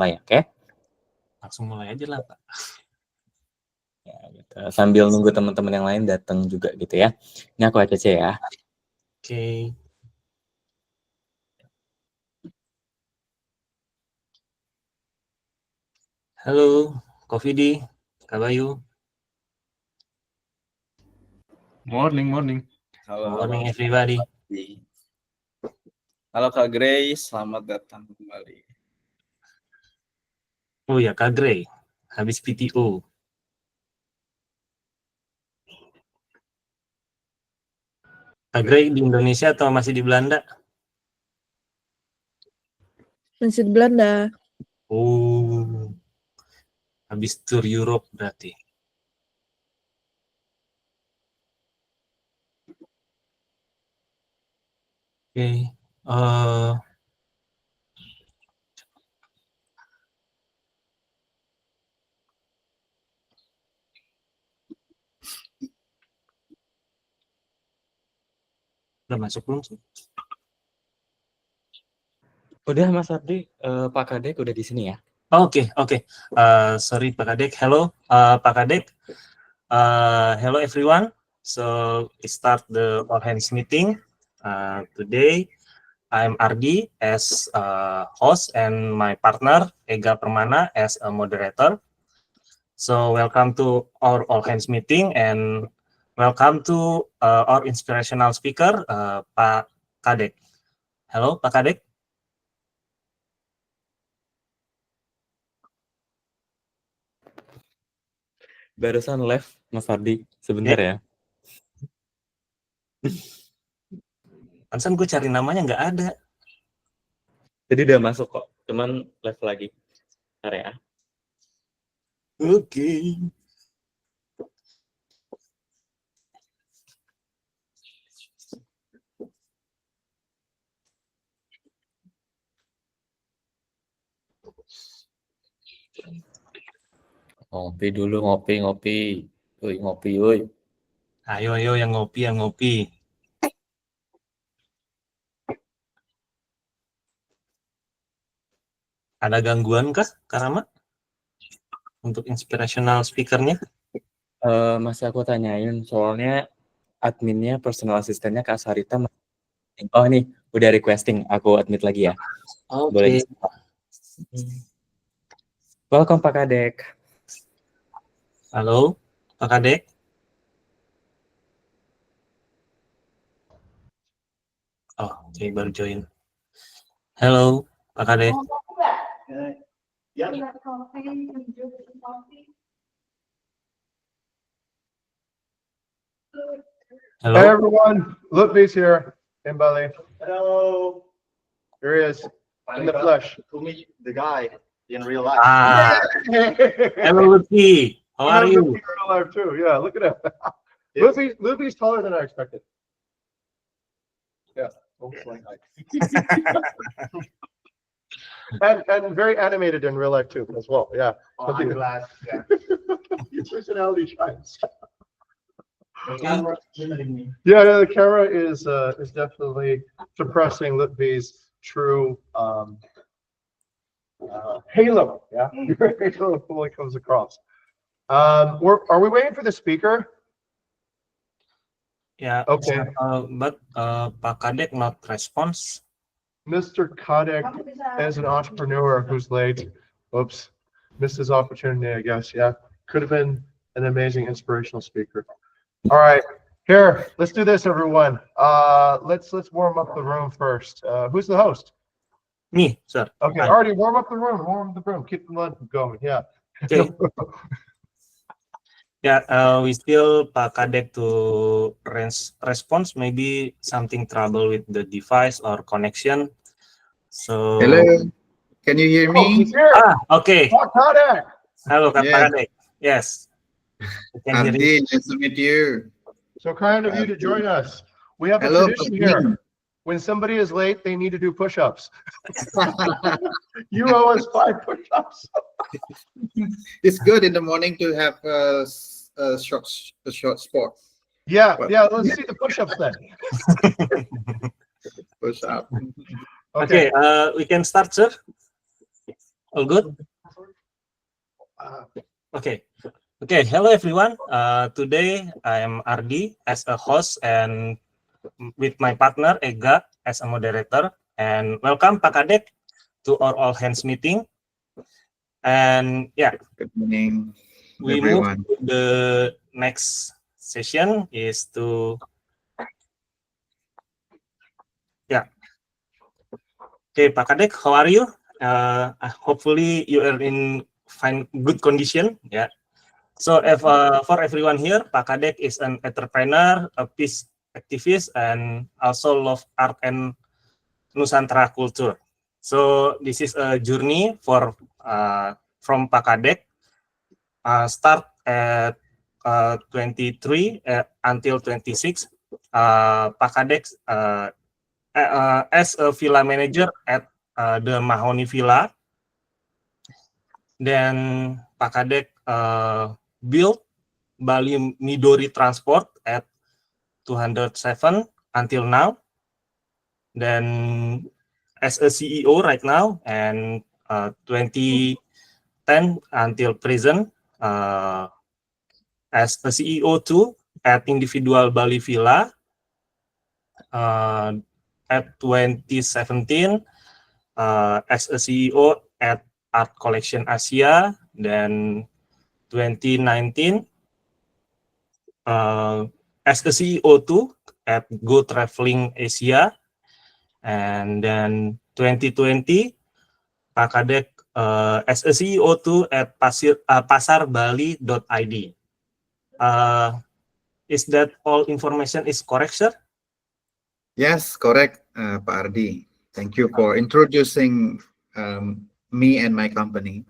Oke? Langsung mulai aja lah, Pak. Ya, gitu. Sambil nunggu teman-teman yang lain datang juga gitu ya. Ini aku ACC ya. Oke. Halo, Kofidi, Kabayu. Morning. Morning everybody. Halo Kak Grace, selamat datang kembali. Oh ya, Kak Grey, habis PTO. Kak Grey di Indonesia atau masih di Belanda? Masih di Belanda. Oh, habis tour Europe berarti. Oke, udah masuk belum sih? Udah Mas Ardi, Pak Kadek udah di sini ya. Oke. Sorry Pak Kadek. Hello, Pak Kadek. Hello everyone. So we start the all hands meeting. Today I'm Ardi as host and my partner Ega Permana as a moderator. So welcome to our all hands meeting and welcome to our inspirational speaker, Pak Kadek. Hello, Pak Kadek. Barusan live Mas Ardi, sebentar ya. Pantesan gue cari namanya nggak ada. Jadi udah masuk kok, cuman live lagi. Bentar ya. Oke. Ngopi dulu, ngopi. Ngopi. Ayo yang ngopi. Ada gangguan kah, Karama? Untuk inspirational speaker-nya? Masih aku tanyain, soalnya adminnya, personal asistennya Kak Sarita. Oh nih, udah requesting, aku admit lagi ya. Oke. Welcome Pak Kadek. Halo, Pak Kadek. Oh, oke, baru join. Halo, Pak Kadek. Hello. Hey everyone, Lutvi's here in Bali. Hello. Here he is, in the flesh. To meet the guy in real life. Hello, Lutfi. How are you? In real life too. Yeah, look at him. Lutvi's taller than I expected. Yeah. and very animated in real life too, as well. Yeah. Oh, I'm glad. Yeah. Your personality shines. Camera. Yeah, the camera is definitely suppressing Lutvi's true halo. Yeah, your halo fully comes across. Are we waiting for the speaker? Yeah. Okay. But Pak Kadek not response. Mr. Kadek is an entrepreneur who's late. Oops, missed his opportunity, I guess. Yeah, could have been an amazing inspirational speaker. All right, here, let's do this, everyone. Let's warm up the room first. Who's the host? Me, sir. Okay, already warm up the room. Keep the blood going. Yeah. Okay. Yeah, we still Pak Kadek to response. Maybe something trouble with the device or connection. So. Hello. Can you hear me? He's here. Okay. Pak Kadek. Hello, Pak Yes. Kadek. Yes. Ardi, nice to meet you. So kind of you to join us. We have a Hello, tradition here. When somebody is late, they need to do push-ups. You owe us 5 push-ups. It's good in the morning to have a short sport. Yeah. Let's see the push-ups then. Push up. Okay. We can start, sir. All good? Okay. Okay. Hello, everyone. Today I am Ardi as a host and with my partner Ega as a moderator. And welcome Pak Kadek to our all hands meeting. And yeah, Good morning, we move everyone. to the next session is to okay, Pak Kadek, how are you? Hopefully you are in fine, good condition. Yeah. So if, for everyone here, Pak Kadek is an entrepreneur, a peace activist, and also love art and Nusantara culture. So this is a journey for from Pak Kadek. Start at 23 until 26. Pak Kadek as a villa manager at the Mahoni Villa. Then Pak Kadek built Bali Midori Transport at 207 until now. Then as a CEO right now and 2010 until present as a CEO too at Individual Bali Villa. At 2017 as a CEO at Art Collection Asia, then 2019 as a CEO too at Go Traveling Asia, and then 2020 Pak Kadek as a CEO too at pasarbali.id. Is that all information is correct, sir? Yes, correct, Pak Ardi. Thank you for introducing me and my company.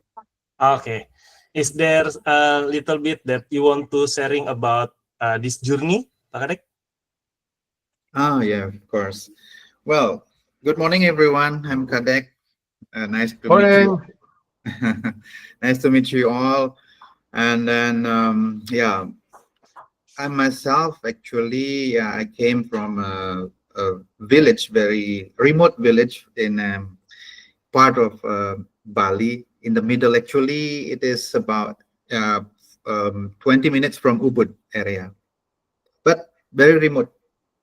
Okay. Is there a little bit that you want to sharing about this journey, Pak Kadek? Yeah, of course. Well, good morning, everyone. I'm Kadek. Nice to meet Morning. you. Nice to meet you all. And then, yeah, I myself actually, I came from a village, very remote village in part of Bali, in the middle. Actually, it is about 20 minutes from Ubud area, but very remote,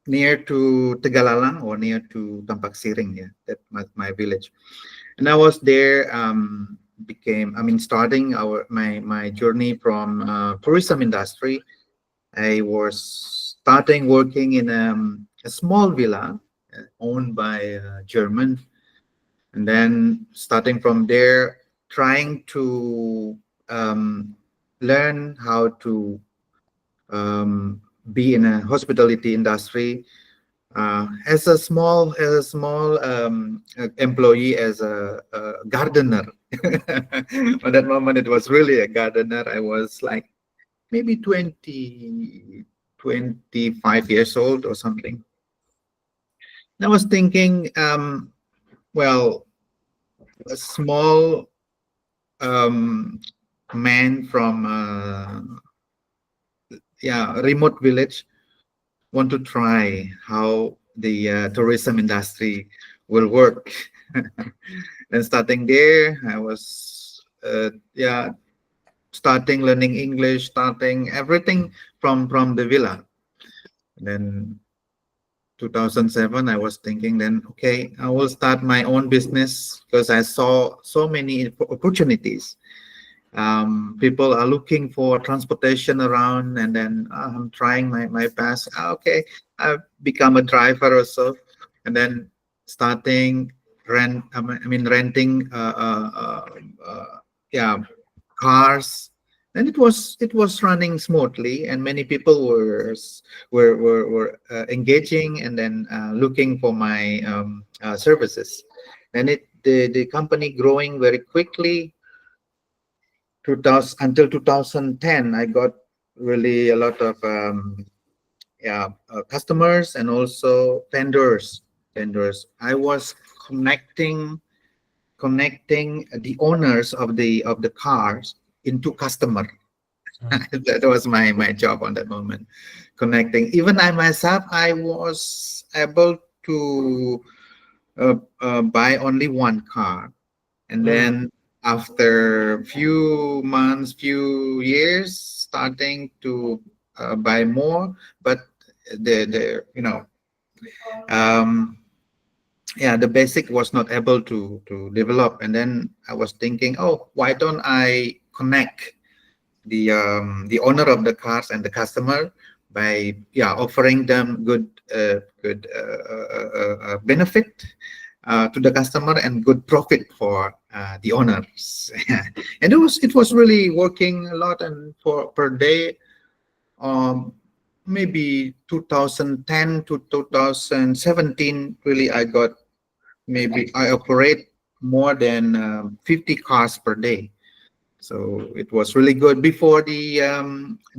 near to Tegalalang or near to Tampak Siring. Yeah, that my village. And I was there. Starting my journey from tourism industry. I was starting working in a small villa owned by a German, and then starting from there, trying to learn how to be in a hospitality industry as a small employee, as a gardener. At that moment, it was really a gardener. I was like maybe 25 years old or something. And I was thinking, well, a small man from a remote village want to try how the tourism industry will work. And starting there, I was starting learning English, starting everything from the villa. And then 2007, I was thinking then, okay, I will start my own business because I saw so many opportunities. People are looking for transportation around, and then I'm trying my best. Okay, I've become a driver also, and then starting renting cars. And it was running smoothly, and many people were engaging and then looking for my services. And the company growing very quickly. Until 2010, I got really a lot of customers and also vendors. I was connecting the owners of the cars into customer. That was my job on that moment, connecting. Even I myself, I was able to buy only one car, and then after few months, few years, starting to buy more, but the yeah, the basic was not able to develop. And then I was thinking, oh, why don't I connect the owner of the cars and the customer by offering them good benefit to the customer and good profit for the owners. And it was really working a lot, and for per day, maybe 2010 to 2017, really I operate more than 50 cars per day. So it was really good before the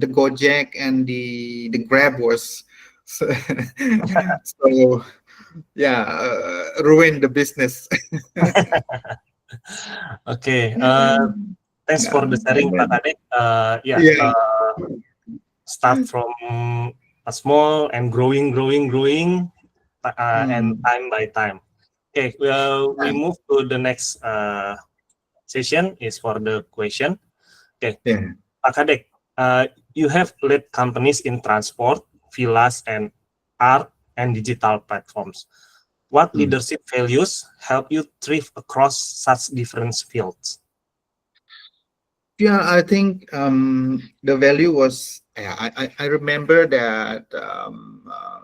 Gojek and the Grab was so yeah, ruined the business. Okay, thanks for the sharing, Pak Kadek. Yeah. Start from a small and growing, and time by time. Okay, we move to the next session is for the question. Okay, Yeah. Pak Kadek, you have led companies in transport, villas, and art and digital platforms. What leadership values help you thrive across such different fields? Yeah, I think the value was, I remember that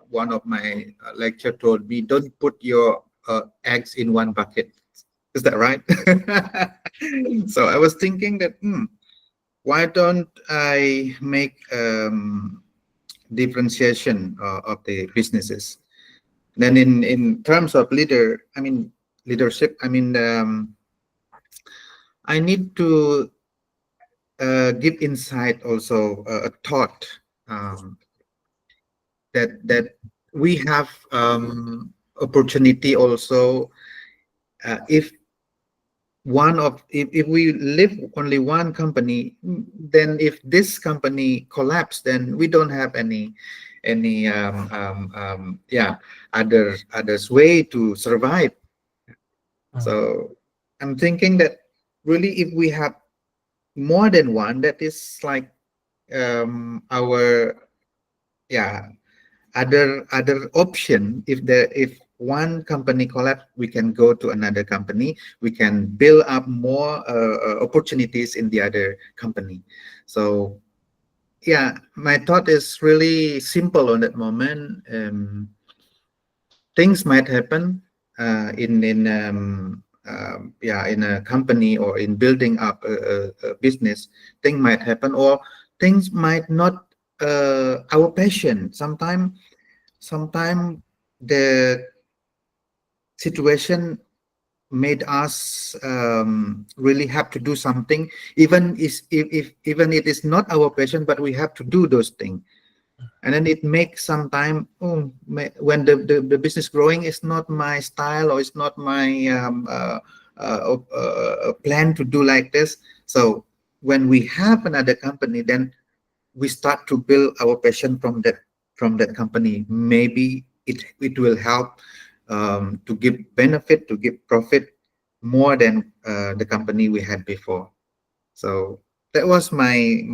one of my lecturer told me, don't put your eggs in one bucket. Is that right? So I was thinking that, why don't I make differentiation of the businesses? Then in terms of leadership, I need to give insight also, a thought that we have opportunity also, if we live only one company, then if this company collapse, then we don't have any others way to survive. So I'm thinking that really, if we have more than one, that is like our other option. If one company collapse, we can go to another company, we can build up more opportunities in the other company. So yeah, my thought is really simple on that moment. Things might happen in a company, or in building up a business. Things might happen, or things might not our passion. Sometimes the situation made us really have to do something, even if it is not our passion, but we have to do those things. And then it makes sometime, when the business growing is not my style, or it's not my plan to do like this. So when we have another company, then we start to build our passion from that company. Maybe it will help to give benefit, to give profit more than the company we had before. So that was my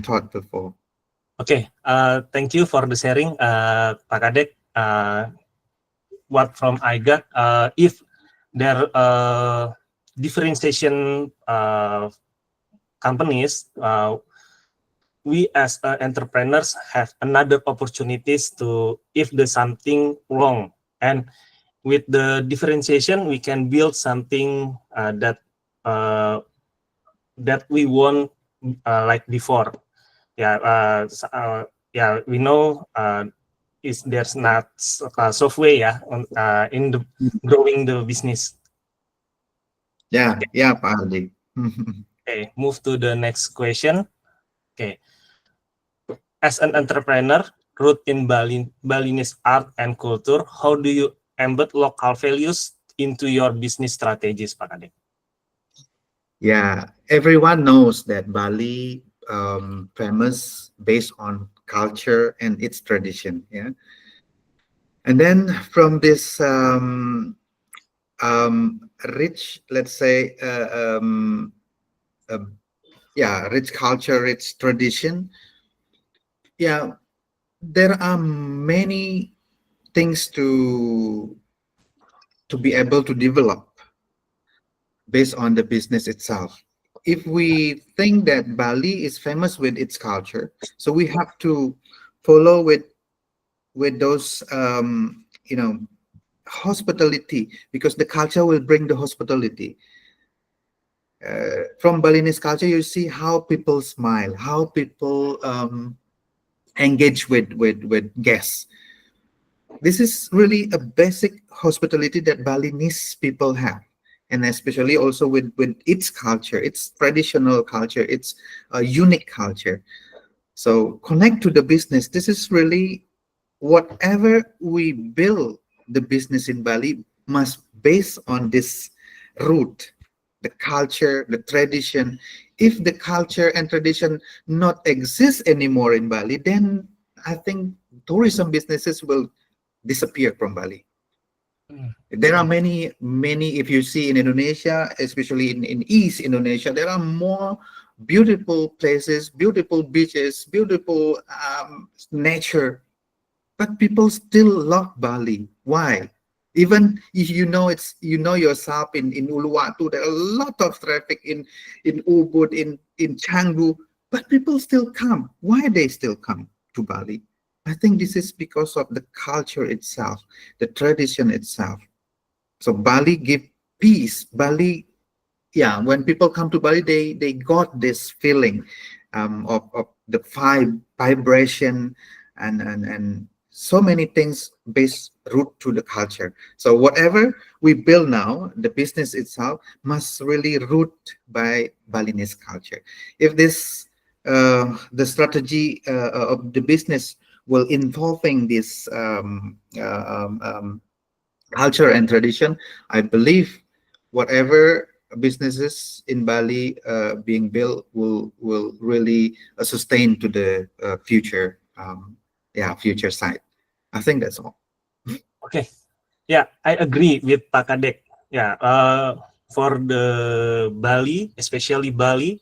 thought before. Okay, thank you for the sharing, Pak Kadek. What from I got, if there differentiation companies, we as entrepreneurs have another opportunities to, if there's something wrong, and with the differentiation we can build something that we want like before. We know there's not software in the growing the business. Yeah, Pak Aldi. Okay, move to the next question. Okay, as an entrepreneur rooted in Balinese art and culture, how do you embed local values into your business strategies, Pak Kadek? Yeah, everyone knows that Bali famous based on culture and its tradition. Yeah, and then from this rich, let's say, rich culture, rich tradition. Yeah, there are many things to be able to develop based on the business itself. If we think that Bali is famous with its culture, so we have to follow with those hospitality, because the culture will bring the hospitality. From Balinese culture, you see how people smile, how people engage with guests. This is really a basic hospitality that Balinese people have, and especially also with its culture, its traditional culture, its unique culture. So connect to the business. This is really whatever we build the business in Bali must base on this root, the culture, the tradition. If the culture and tradition not exist anymore in Bali, then I think tourism businesses will disappear from Bali. There are many, if you see in Indonesia, especially in East Indonesia, there are more beautiful places, beautiful beaches, beautiful nature, but people still love Bali. Why? Even if you know yourself in Uluwatu, there are a lot of traffic in Ubud, in Canggu, but people still come. Why they still come to Bali? I think this is because of the culture itself, the tradition itself. So Bali give peace. Bali, when people come to Bali, they got this feeling of the vibration and so many things based root to the culture. So whatever we build now, the business itself must really root by Balinese culture. If this the strategy of the business will involving this culture and tradition, I believe whatever businesses in Bali being built will really sustain to the future future side. I think that's all. Okay, yeah, I agree with Pak Kadek. Yeah, for the Bali, especially Bali,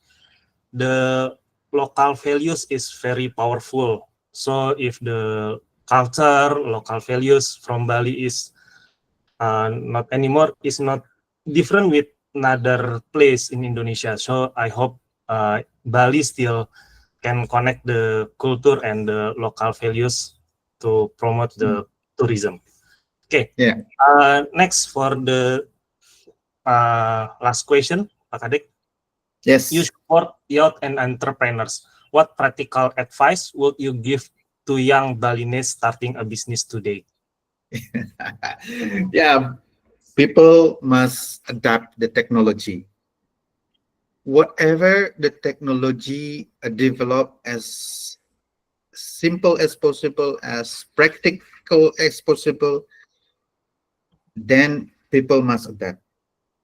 the local values is very powerful. So if the culture, local values from Bali is not anymore, is not different with another place in Indonesia. So I hope Bali still can connect the culture and the local values to promote the tourism. Okay. Yeah. Next for the last question, Pak Kadek. Yes. You support youth and entrepreneurs. What practical advice would you give to young Balinese starting a business today? Yeah, people must adapt the technology. Whatever the technology develop, as simple as possible, as practical as possible, then people must adapt.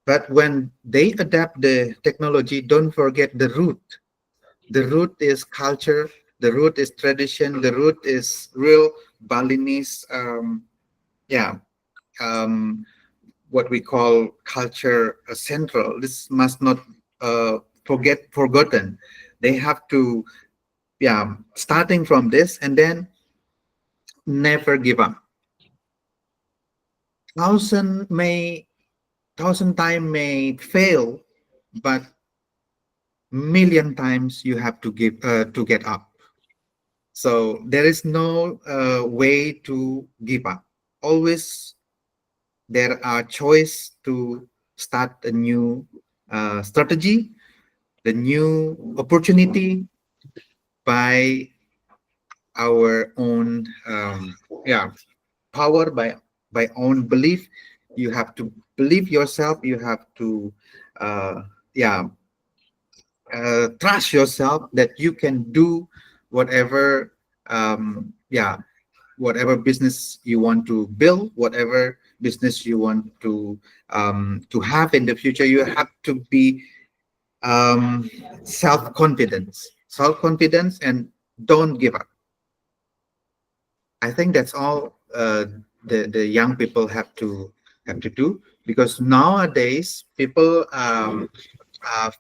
But when they adapt the technology, don't forget the root. The root is culture, the root is tradition, the root is real Balinese, what we call culture central. This must not forgotten. They have to, starting from this and then never give up. Thousand time may fail, but million times you have to get up. So there is no way to give up. Always there are choice to start a new strategy, the new opportunity by our own power, by own belief. You have to believe yourself. You have to trust yourself that you can do whatever whatever business you want to build, whatever business you want to have in the future. You have to be self-confidence, and don't give up. I think that's all the young people have to do. because nowadays people are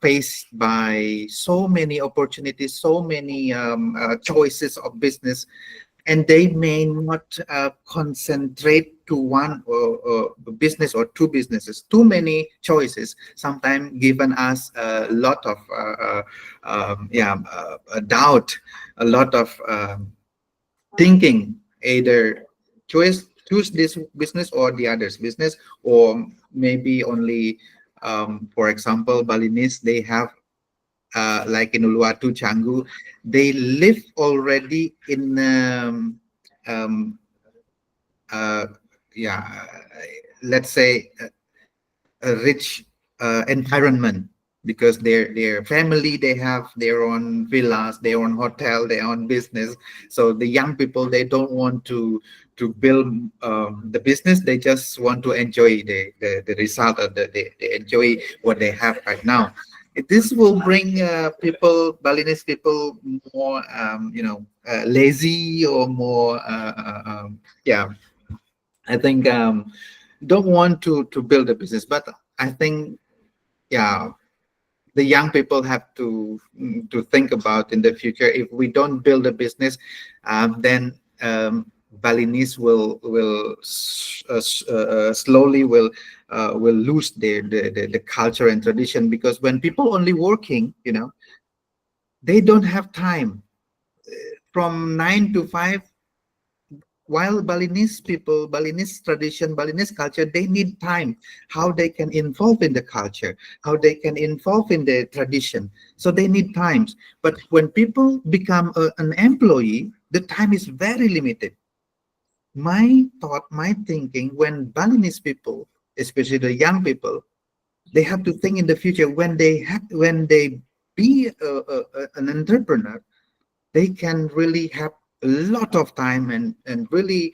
faced by so many opportunities, so many choices of business, and they may not concentrate to one or business or two businesses. Too many choices sometimes given us a lot of doubt, a lot of thinking, either choose this business or the other's business, or maybe only for example, Balinese, they have like in Uluwatu, Canggu, they live already in um, uh, yeah, let's say a rich environment, because their family, they have their own villas, their own hotel, their own business. So the young people, they don't want to build the business. They just want to enjoy the result of they enjoy what they have right now. This will bring people, Balinese people, more lazy, or more I think don't want to build a business. But I think, yeah, the young people have to think about in the future. If we don't build a business, then Balinese will slowly will lose the culture and tradition, because when people only working, they don't have time from 9 to 5. While Balinese people, Balinese tradition, Balinese culture, they need time, how they can involve in the culture, how they can involve in the tradition. So they need times. But when people become an employee, the time is very limited. My thought, my thinking, when Balinese people, especially the young people, they have to think in the future, when they be an entrepreneur, they can really have a lot of time and really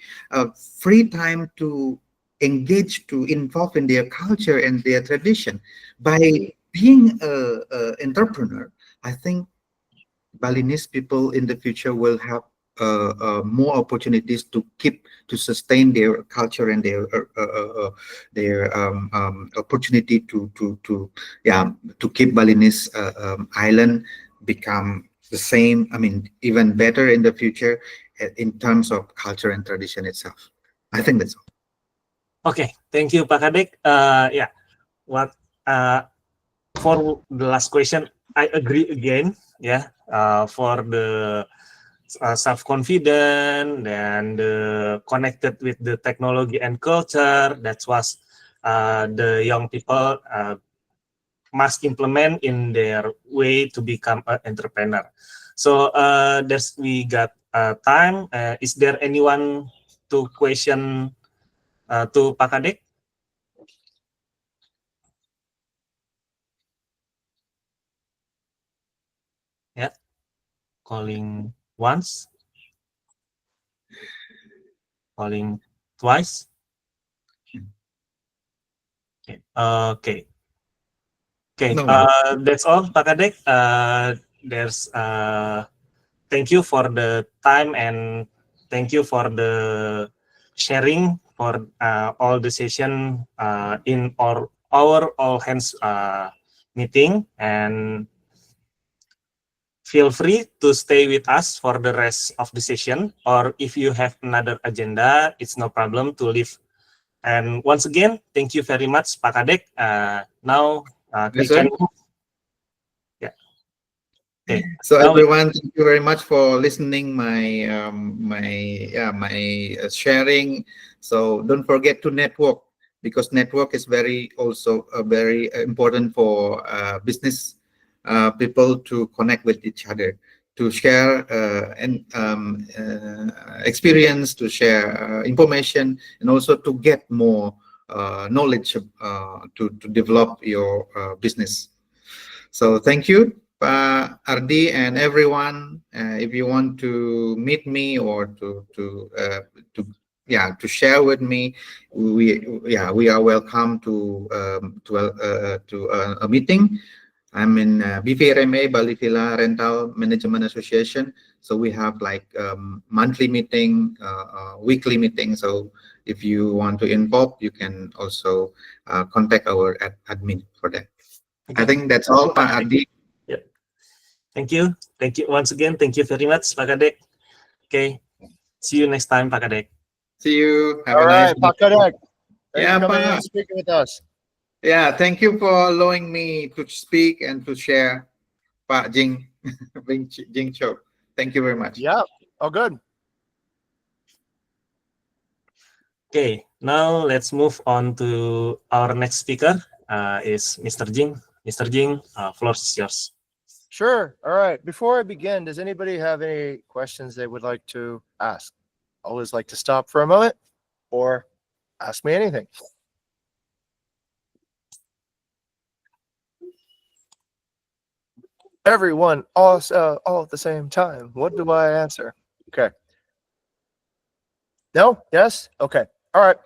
free time to engage, to involve in their culture and their tradition. By being a entrepreneur, I think Balinese people in the future will have more opportunities to sustain their culture and their opportunity to keep Balinese island become the same, I mean, even better in the future in terms of culture and tradition itself. I think that's all. Okay, thank you, Pak Kadek. What for the last question, I agree again. For the self-confident and connected with the technology and culture, that was the young people must implement in their way to become an entrepreneur. So we got time. Is there anyone to question to Pak Kadek? Yeah, calling once, calling twice. Okay. No. That's all, Pak Kadek. Thank you for the time, and thank you for the sharing for all the session in our all hands meeting. And feel free to stay with us for the rest of the session, or if you have another agenda, it's no problem to leave. And once again, thank you very much, Pak Kadek. Now we Yes, can. sir. Yeah. Okay. So Now everyone, thank you very much for listening my sharing. So don't forget to network, because network is very important for business people to connect with each other, to share experience, to share information, and also to get more knowledge to develop your business. So thank you, Ardi, and everyone. If you want to meet me or to share with me, we are welcome to a meeting. I'm in BVMA, Bali Villa Rental Management Association. So we have like monthly meeting, weekly meeting. So if you want to involve, you can also contact our admin for that. I think that's all, Pak Adi. Yep. Thank you. Thank you once again. Thank you very much, Pak Kadek. Okay. See you next time, Pak Kadek. See you. Have All a right, nice Pak Kadek. Thanks Yeah, for coming in Pak. and speaking with us. Yeah, thank you for allowing me to speak and to share, Pak Jing, Jingcho. Thank you very much. Yeah. Oh, good. Okay, now let's move on to our next speaker, is Mr. Jing. Mr. Jing, floor is yours. Sure. All right. Before I begin, does anybody have any questions they would like to ask? Always like to stop for a moment or ask me anything. Everyone also all at the same time. What do I answer? Okay. No? Yes? Okay. All right.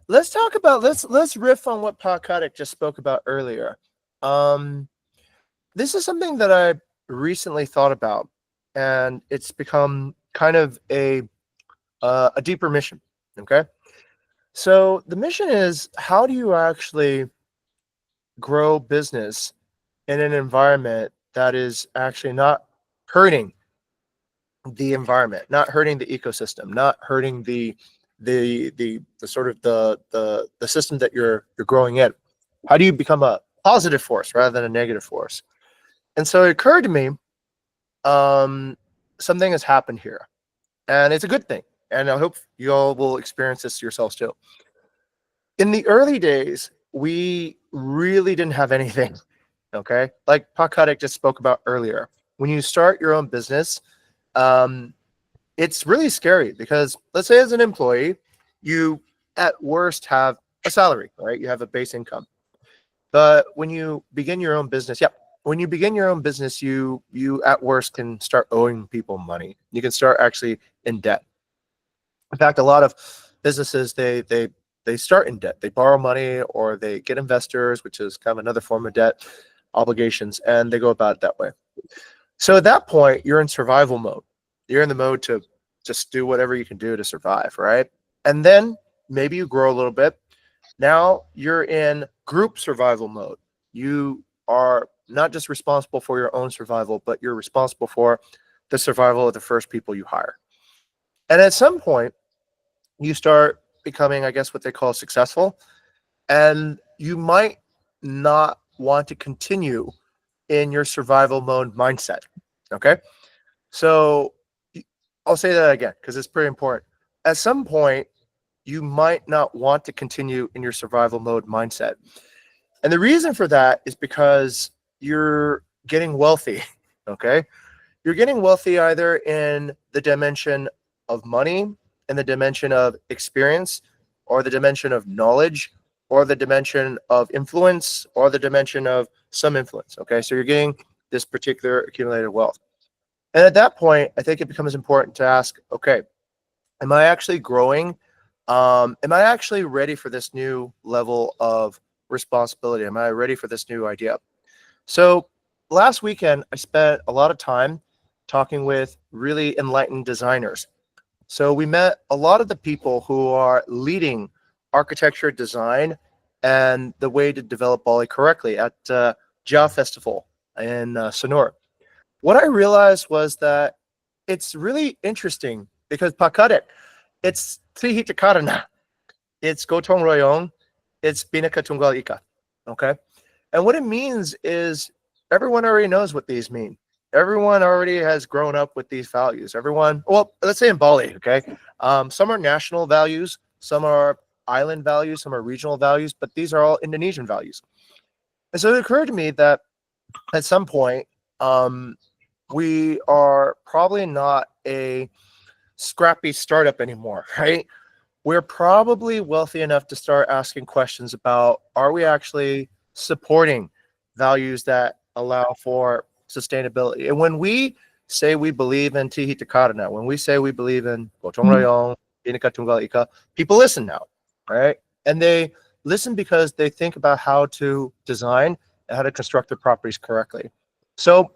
Let's talk about let's riff on what Pak Kadek just spoke about earlier. This is something that I recently thought about, and it's become kind of a deeper mission. Okay. So the mission is, how do you actually grow business in an environment that is actually not hurting the environment, not hurting the ecosystem, not hurting the sort of the system that you're growing in? How do you become a positive force rather than a negative force? And so it occurred to me, something has happened here, and it's a good thing. And I hope you all will experience this yourselves too. In the early days, we really didn't have anything. Okay, like Pak Kadek just spoke about earlier. When you start your own business, it's really scary because, let's say as an employee, you at worst have a salary, right? You have a base income. But when you begin your own business, when you begin your own business, you at worst can start owing people money. You can start actually in debt. In fact, a lot of businesses, they start in debt. They borrow money or they get investors, which is kind of another form of debt, obligations, and they go about it that way. So at that point, you're in survival mode. You're in the mode to just do whatever you can do to survive, right? And then maybe you grow a little bit. Now you're in group survival mode. You are not just responsible for your own survival, but you're responsible for the survival of the first people you hire. And at some point, you start becoming, I guess, what they call successful. And you might not want to continue in your survival mode mindset. Okay. So I'll say that again, because it's pretty important. At some point, you might not want to continue in your survival mode mindset. And the reason for that is because you're getting wealthy. Okay. You're getting wealthy either in the dimension of money, in the dimension of experience, or the dimension of knowledge, or the dimension of influence, or the dimension of some influence. Okay, so you're getting this particular accumulated wealth. And at that point, I think it becomes important to ask, okay, am I actually growing? Am I actually ready for this new level of responsibility? Am I ready for this new idea? So last weekend, I spent a lot of time talking with really enlightened designers. So we met a lot of the people who are leading architecture, design, and the way to develop Bali correctly at Ja Festival in Sonora. What I realized was that it's really interesting because Pak Kadek, it's Trihita Karana, it's Gotong Royong, it's Bineka Tunggal Ika. Okay, and what it means is everyone already knows what these mean. Everyone already has grown up with these values. Everyone, well, let's say in Bali, okay, some are national values, some are island values, some are regional values, but these are all Indonesian values. And so it occurred to me that at some point, we are probably not a scrappy startup anymore, right? We're probably wealthy enough to start asking questions about, are we actually supporting values that allow for sustainability? And when we say we believe in Tihita Karana, when we say we believe in Gotong Royong, Bineka Tunggal Ika, people listen now, right? And they listen because they think about how to design and how to construct their properties correctly. So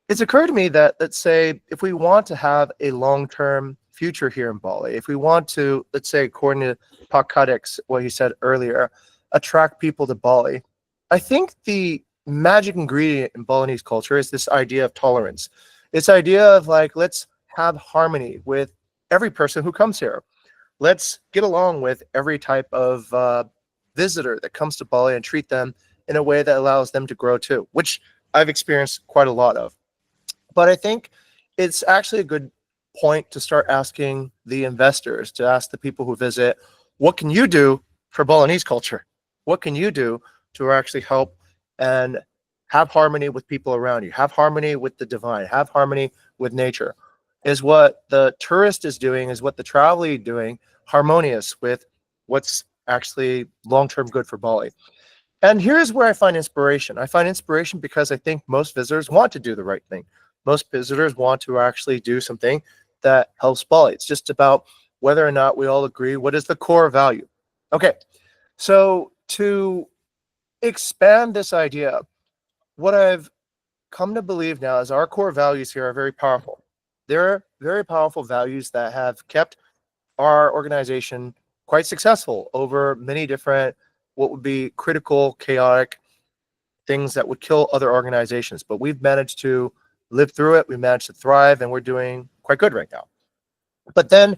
it's occurred to me that, let's say, if we want to have a long-term future here in Bali, if we want to, let's say, according to Kadek, what he said earlier, attract people to Bali, I think the magic ingredient in Balinese culture is this idea of tolerance. This idea of like, let's have harmony with every person who comes here. Let's get along with every type of visitor that comes to Bali and treat them in a way that allows them to grow too, which I've experienced quite a lot of. But I think it's actually a good point to start asking the investors, to ask the people who visit, what can you do for Balinese culture? What can you do to actually help and have harmony with people around you, have harmony with the divine, have harmony with nature? Is what the tourist is doing, is what the traveler is doing, harmonious with what's actually long-term good for Bali. And here's where I find inspiration. I find inspiration because I think most visitors want to do the right thing. Most visitors want to actually do something that helps Bali. It's just about whether or not we all agree what is the core value. Okay, so to expand this idea, what I've come to believe now is our core values here are very powerful. They're very powerful values that have kept our organization quite successful over many different, what would be critical, chaotic things that would kill other organizations. But we've managed to live through it. We managed to thrive, and we're doing quite good right now. But then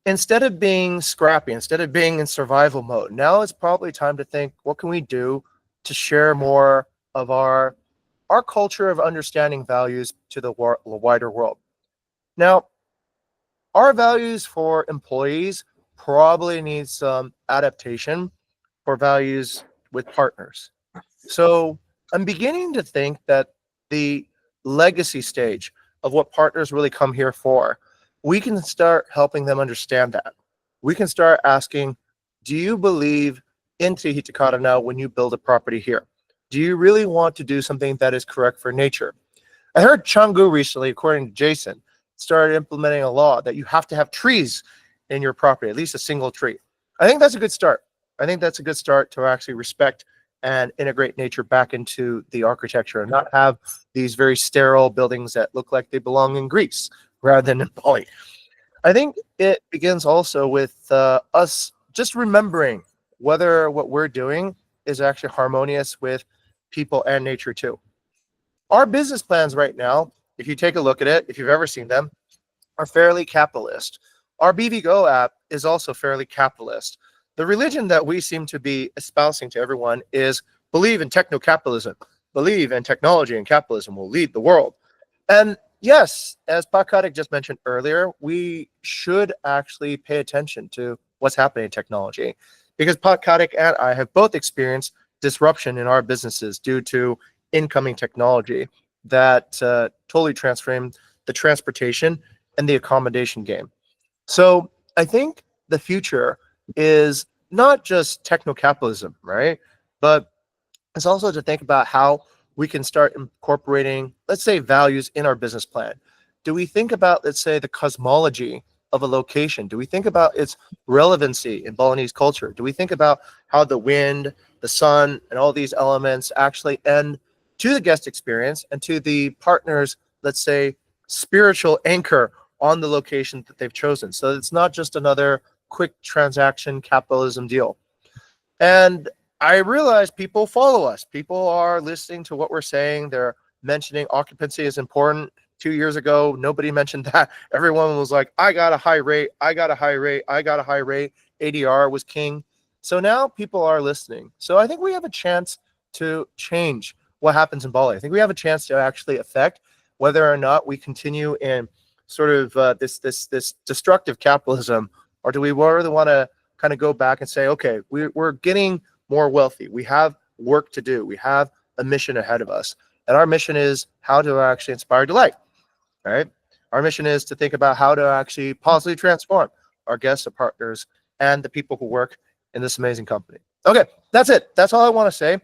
instead of being scrappy, instead of being in survival mode, now it's probably time to think, what can we do to share more of our culture of understanding values to the wider world? Now, our values for employees probably need some adaptation for values with partners. So I'm beginning to think that the legacy stage of what partners really come here for, we can start helping them understand that. We can start asking, do you believe in Tahiti Karana when you build a property here? Do you really want to do something that is correct for nature? I heard Canggu recently, according to Jason, started implementing a law that you have to have trees in your property, at least a single tree. I think that's a good start. I think that's a good start to actually respect and integrate nature back into the architecture and not have these very sterile buildings that look like they belong in Greece rather than in Bali. I think it begins also with us just remembering whether what we're doing is actually harmonious with people and nature too. Our business plans right now, if you take a look at it, if you've ever seen them, are fairly capitalist. Our BVGO app is also fairly capitalist. The religion that we seem to be espousing to everyone is believe in techno-capitalism, believe in technology and capitalism will lead the world. And yes, as Kadek just mentioned earlier, we should actually pay attention to what's happening in technology, because Kadek and I have both experienced disruption in our businesses due to incoming technology that totally transformed the transportation and the accommodation game. So I think the future is not just techno-capitalism, right? But it's also to think about how we can start incorporating, let's say, values in our business plan. Do we think about, let's say, the cosmology of a location? Do we think about its relevancy in Balinese culture? Do we think about how the wind, the sun, and all these elements actually end to the guest experience and to the partner's, let's say, spiritual anchor on the location that they've chosen? So it's not just another quick transaction capitalism deal. And I realize people follow us. People are listening to what we're saying. They're mentioning occupancy is important. 2 years ago, nobody mentioned that. Everyone was like, I got a high rate, I got a high rate, I got a high rate. ADR was king. So now people are listening. So I think we have a chance to change what happens in Bali. I think we have a chance to actually affect whether or not we continue in sort of this destructive capitalism, or do we really want to kind of go back and say, okay, we're getting more wealthy. We have work to do. We have a mission ahead of us. And our mission is how to actually inspire delight, right? Our mission is to think about how to actually positively transform our guests, our partners, and the people who work in this amazing company. Okay, that's it. That's all I want to say.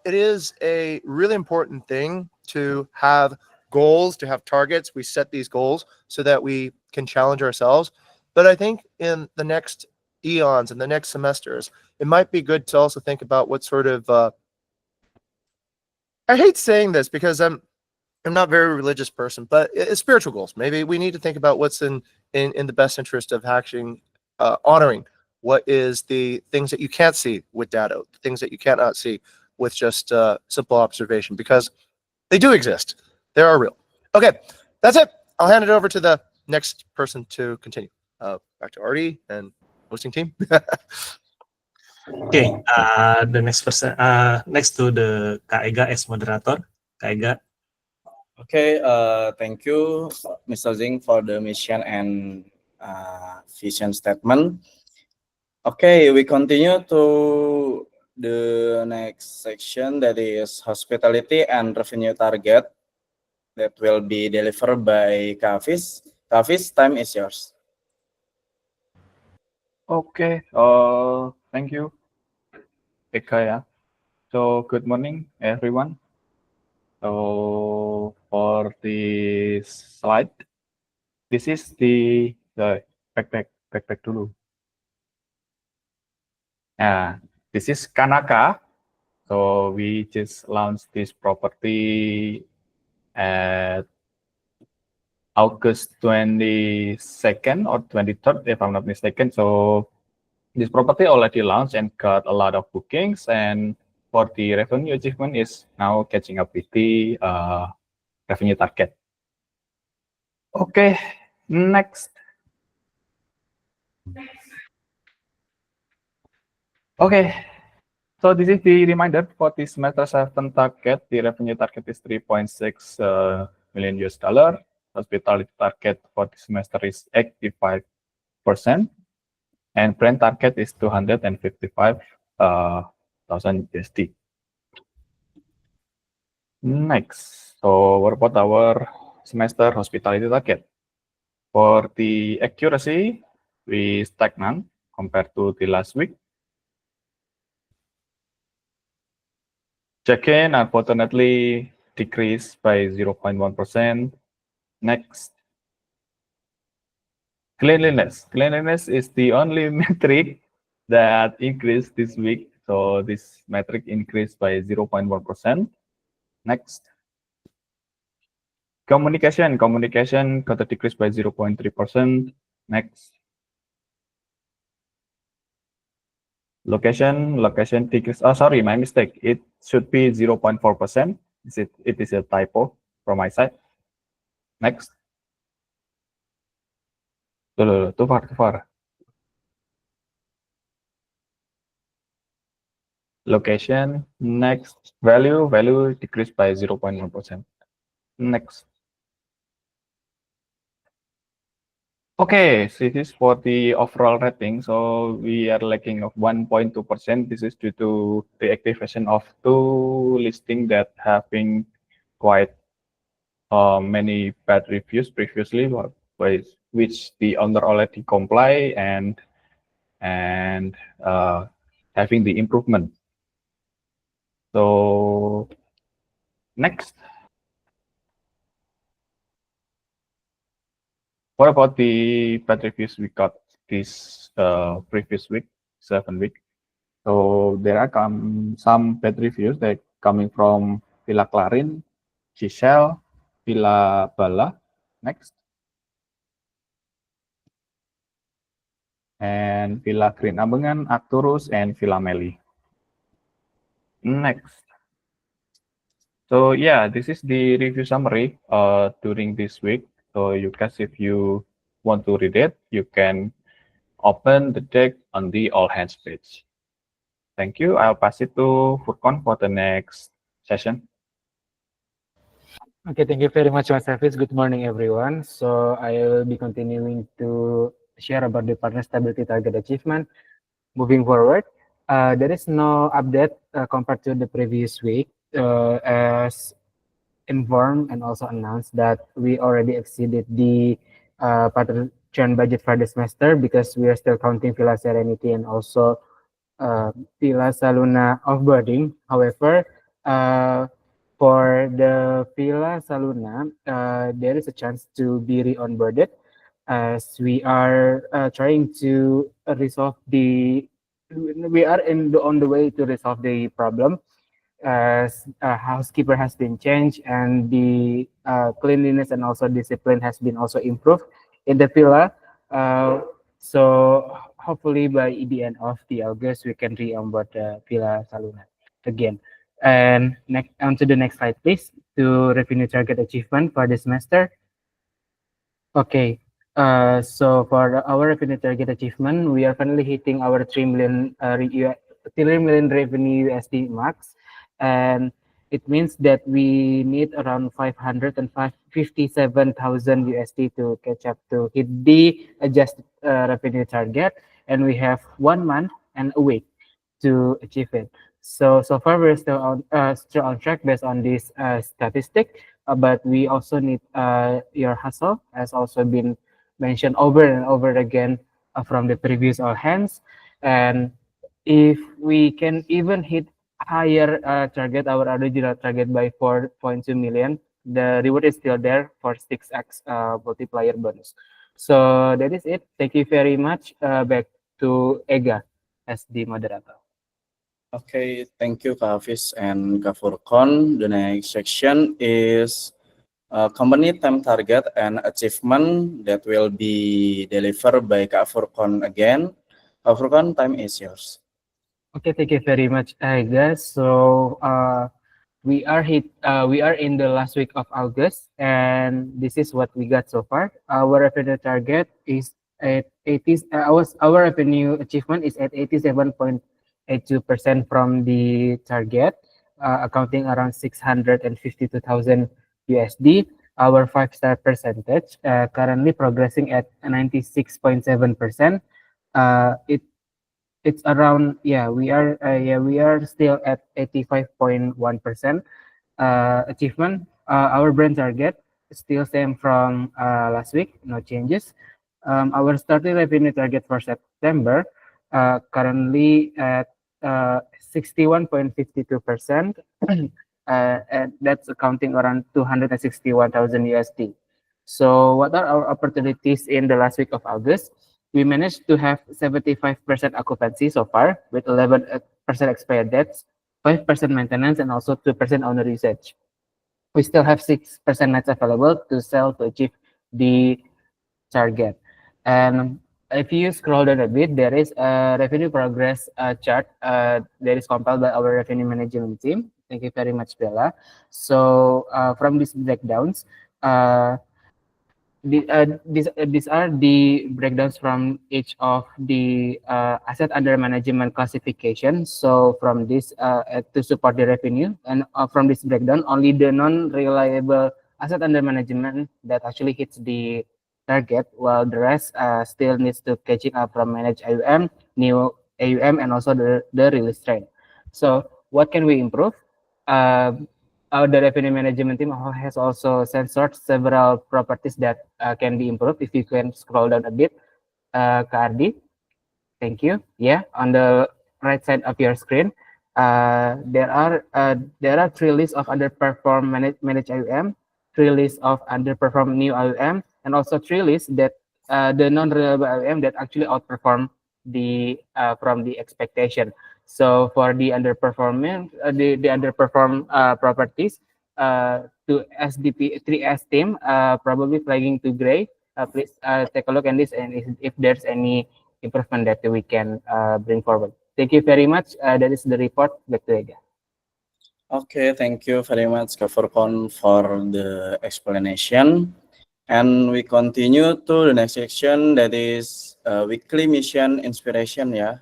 It is a really important thing to have goals, to have targets. We set these goals so that we can challenge ourselves. But I think in the next eons and the next semesters, it might be good to also think about what sort of I hate saying this because I'm not a very religious person, but it's spiritual goals. Maybe we need to think about what's in in the best interest of actually honoring what is the things that you can't see with data, the things that you cannot see with just simple observation, because they do exist. They are real. Okay, that's it. I'll hand it over to the next person to continue. Back to Artie and hosting team. Okay, the next person, next to the Kak Ega as moderator. Kak Ega. Okay, thank you, Mr. Jing, for the mission and vision statement. Okay, we continue to the next section, that is hospitality and revenue target, that will be delivered by Kavis. Kavis, time is yours. Okay, thank you, Eka, ya. So good morning, everyone. So for the slide, this is the backpack dulu. This is Kanaka. So we just launched this property at August 22nd or 23rd, if I'm not mistaken. So this property already launched and got a lot of bookings, and for the revenue achievement is now catching up with the revenue target. Okay, next. Okay, so this is the reminder for the semester 7 target. The revenue target is 3.6 million US dollar. Hospitality target for the semester is 85%, and brand target is 255,000 USD. Next, so what about our semester hospitality target? For the accuracy, we stagnant compared to the last week. Check-in unfortunately decreased by 0.1%. Next, cleanliness. Cleanliness is the only metric that increased this week. So this metric increased by 0.1%. Next, communication. Communication got a decrease by 0.3%. Next, location decrease. Oh, sorry, my mistake. It should be 0.4%. It is a typo from my side. Next. Too far. Location. Next, value decreased by 0.1%. Next. Okay, so this is for the overall rating. So we are lacking of 1.2%. This is due to the activation of 2 listings that have been quite many bad reviews previously, by which the owner already comply and having the improvement. So next, what about the bad reviews we got this previous week, 7 week? So there are some bad reviews that coming from Villa Clarin, Giselle, Villa Bala. Next. And Villa Green Ambengan, Arcturus, and Villa Meli. Next. So yeah, this is the review summary during this week. So you guys, if you want to read it, you can open the deck on the all hands page. Thank you. I'll pass it to Furkon for the next session. Okay, thank you very much, Mas Hafiz. Good morning, everyone. So I will be continuing to share about the partner stability target achievement. Moving forward, there is no update compared to the previous week, as informed and also announced that we already exceeded the partner churn budget for the semester, because we are still counting Villa Serenity and also Villa Saluna offboarding. However, for the Villa Saluna, there is a chance to be re-onboarded, as we are trying to resolve the. We are on the way to resolve the problem, as a housekeeper has been changed and the cleanliness and also discipline has been also improved in the villa. So hopefully by the end of the August, we can re-onboard the Villa Saluna again. And next, on to the next slide, please, to revenue target achievement for this semester. Okay, so for our revenue target achievement, we are finally hitting our 3 million, 3 million revenue USD marks, and it means that we need around 557,000 USD to catch up to hit the adjusted revenue target, and we have 1 month and a week to achieve it. So far we're still on track based on this statistic, but we also need your hustle, as also been mentioned over and over again from the previous all hands. And if we can even hit higher target, our original target by 4.2 million, the reward is still there for 6x multiplier bonus. So that is it. Thank you very much. Back to Ega as the moderator. Okay, thank you, Kak Hafiz and Kak Furqon. The next section is company time target and achievement that will be delivered by Kak Furqon again. Kak Furqon, time is yours. Okay, thank you very much, guys. So we are in the last week of August, and this is what we got so far. Our revenue target is at 80. Our revenue achievement is at 87.82% from the target, accounting around 652,000 USD. Our 5-star percentage currently progressing at 96.7%. It's around, we are still at 85.1% achievement. Our brand target is still same from last week, no changes. Our starting revenue target for September currently at 61.52%, and that's accounting around 261,000 USD. So what are our opportunities in the last week of August? We managed to have 75% occupancy so far, with 11% expired debts, 5% maintenance, and also 2% owner usage. We still have 6% nights available to sell to achieve the target. And if you scroll down a bit, there is a revenue progress chart that is compiled by our revenue management team. Thank you very much, Bella. So from these breakdowns, these are the breakdowns from each of the asset under management classification. So from this to support the revenue, and from this breakdown, only the non-reliable asset under management that actually hits the target, while the rest still needs to catching up from managed AUM, new AUM, and also the release trend. So what can we improve? The revenue management team has also censored several properties that can be improved. If you can scroll down a bit, Kardi, thank you. Yeah, on the right side of your screen, there are 3 lists of underperform managed AUM, 3 lists of underperform new AUM, and also 3 lists that the non-reliable AUM that actually outperform the from the expectation. So for the underperforming, the underperform properties, to SDP 3S team, probably flagging to gray. Please take a look at this, and if there's any improvement that we can bring forward. Thank you very much. That is the report. Back to Ega. Okay, thank you very much, Kak Furqon, for the explanation. And we continue to the next section, that is weekly mission inspiration, yeah.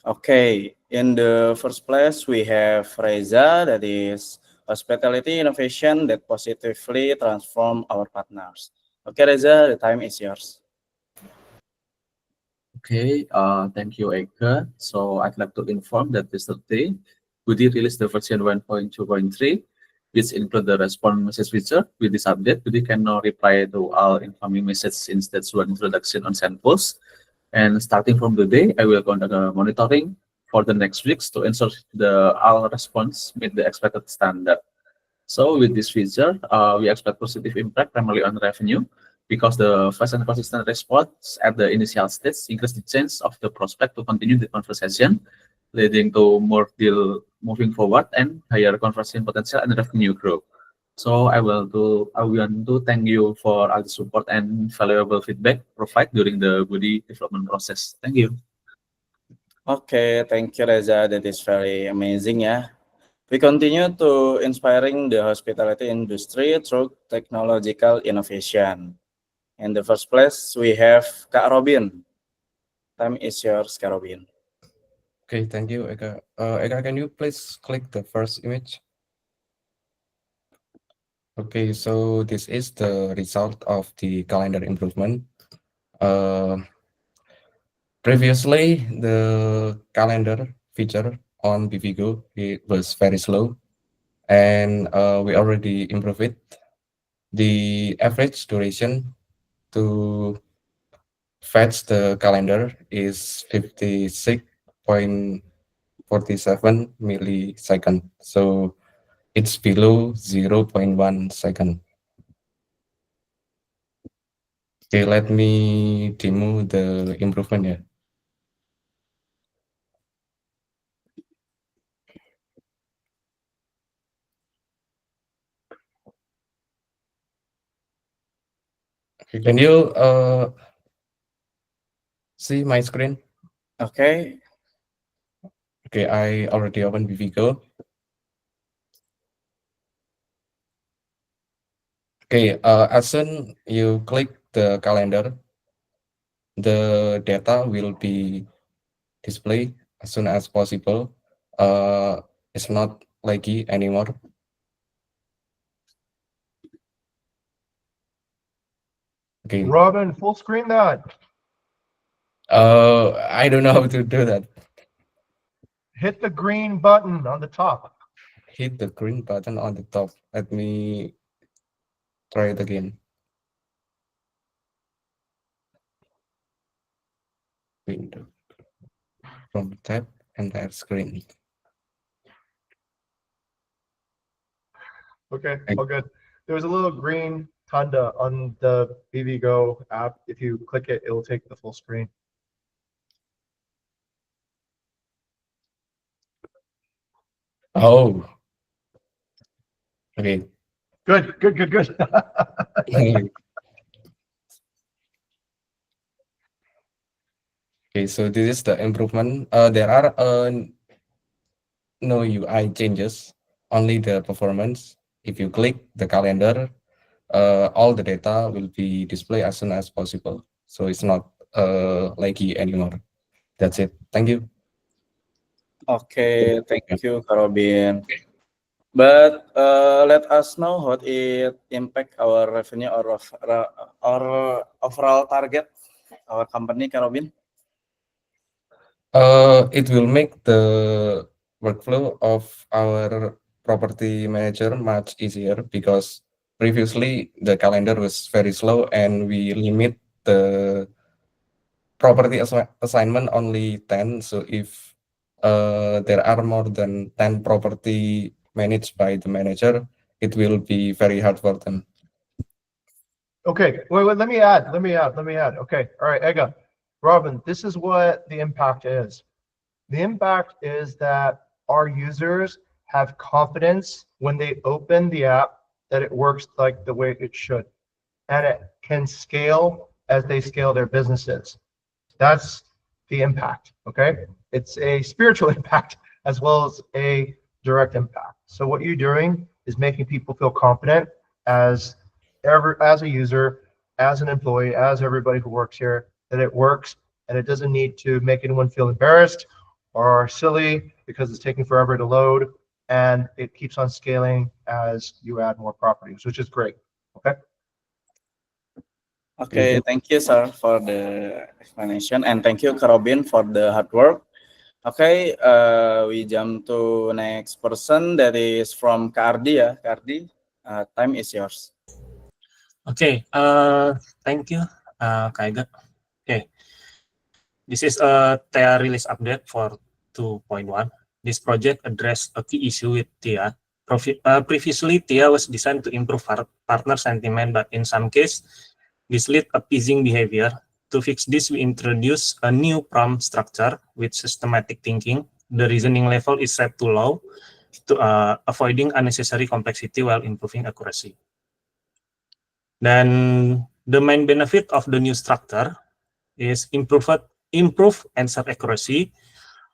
Okay, in the first place, we have Reza, that is hospitality innovation that positively transform our partners. Okay, Reza, the time is yours. Okay, thank you, Eka. So I'd like to inform that yesterday, we did release the version 1.2.3, which include the response message feature. With this update, we can now reply to all incoming messages in stage 1 introduction on samples. And starting from today, I will conduct a monitoring for the next weeks to ensure the all response meet the expected standard. So with this feature, we expect positive impact primarily on revenue, because the fast and consistent response at the initial stage increase the chance of the prospect to continue the conversation, leading to more deal moving forward and higher conversion potential and revenue growth. So I want to thank you for all the support and valuable feedback provided during the body development process. Thank you. Okay, thank you, Reza. That is very amazing, yeah. We continue to inspiring the hospitality industry through technological innovation. In the first place, we have Kak Robin. Time is yours, Kak Robin. Okay, thank you, Eka. Eka, can you please click the first image? Okay, so this is the result of the calendar improvement. Previously, the calendar feature on BVGO, it was very slow, and we already improved it. The average duration to fetch the calendar is 56.47 millisecond. So it's below 0.1 second. Okay, let me demo the improvement here. Okay, can you see my screen? Okay, Okay, I already opened BVGO. Okay, as soon you click the calendar, the data will be displayed as soon as possible. It's not laggy anymore. Okay. Robin, full screen that. I don't know how to do that. Hit the green button on the top. Hit the green button on the top. Let me try it again. Window from tab entire screen. Okay, all good. There's a little green tanda on the BVGO app. If you click it, it'll take the full screen. Oh. Okay. Good, good, good, good. Okay, so this is the improvement. There are no UI changes, only the performance. If you click the calendar, all the data will be displayed as soon as possible. So it's not laggy anymore. That's it. Thank you. okay, thank you, Kak Robin. But let us know how it impact our revenue or overall target our company, Kak Robin. It will make the workflow of our property manager much easier because previously the calendar was very slow and we limit the property assignment only 10. So if there are more than 10 property managed by the manager, it will be very hard for them. Okay, wait, let me add. Okay, all right, Ega. Robin, this is what the impact is. The impact is that our users have confidence when they open the app that it works like the way it should. And it can scale as they scale their businesses. That's the impact, okay? It's a spiritual impact as well as a direct impact. So what you're doing is making people feel confident as a user, as an employee, as everybody who works here, that it works and it doesn't need to make anyone feel embarrassed or silly because it's taking forever to load, and it keeps on scaling as you add more properties, which is great. Okay. Okay, thank you, sir, for the explanation, and thank you, Kak Robin, for the hard work. Okay, we jump to next person that is from Kak Ardi, ya. Kak Ardi, time is yours. Okay, thank you, Kaiga. Okay, this is a TIA release update for 2.1. This project addressed a key issue with TIA. Previously, TIA was designed to improve partner sentiment, but in some cases, this led appeasing behavior. To fix this, we introduce a new prompt structure with systematic thinking. The reasoning level is set to low. to avoiding unnecessary complexity while improving accuracy. Then the main benefit of the new structure is improved answer accuracy,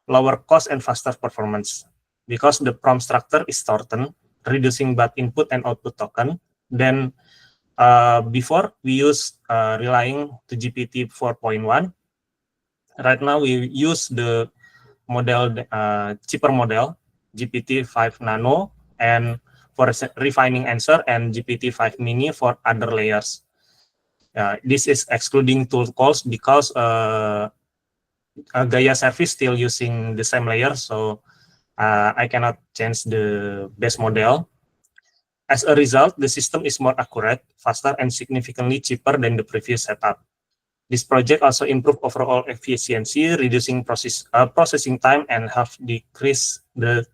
lower cost, and faster performance. Because the prompt structure is shortened, reducing both input and output token. Then before we use relying to GPT 4.1. Right now we use the model cheaper model GPT-5 Nano, and for refining answer, and GPT-5 Mini for other layers. This is excluding tool calls because Gaia service still using the same layer, so I cannot change the base model. As a result, the system is more accurate, faster, and significantly cheaper than the previous setup. This project also improved overall efficiency, reducing processing time, and have decreased the